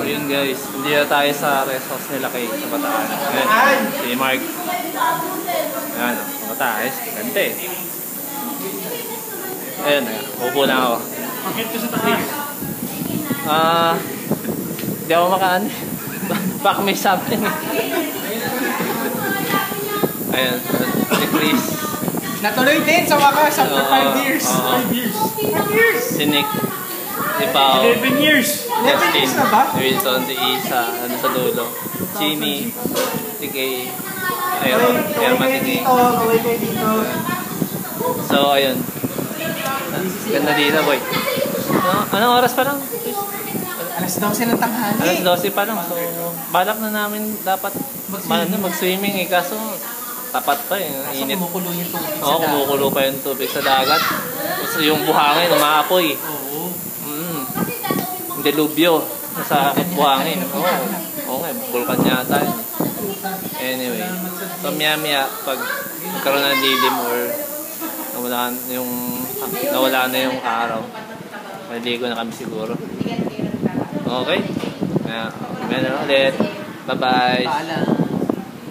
So yun guys, hindi na tayo sa rest house nila kay sa Bataan. Ayan, si Mark. Ayan, sa Bataan, gante. Ayan, upo lang ako. Bakit ko sa taas? Hindi ako makaan. Baka may something. Ayan, si Chris. Natuloy din sa wakas after 5 years. 5 years. 5 years! Si Nick. Si Pao. 11 years! 11 years na ba? Si Wilson, si Isa, ano sa dulo. Jimmy, si Kay. Ayun, Erma, si Kay. Kaway kayo dito. So, ayun. Ganda dito, boy. Anong oras pa lang? Alas 12 ng tanghali. Alas 12 pa lang. So, balak na namin dapat mag-swimming eh. Kaso, tapat pa eh. Init. Kumukulo yung tubig sa Oo, dagat. kumukulo pa yung tubig sa dagat. Tapos yung buhangin, umaapoy. Oo. Yung delubyo sa buhangin. Oo nga, vulkan yata yun. Anyway, so maya pag karoon ng lilim or nawala na yung araw, maligo na kami siguro. Okay? Meron ulit. Bye-bye. Paalam.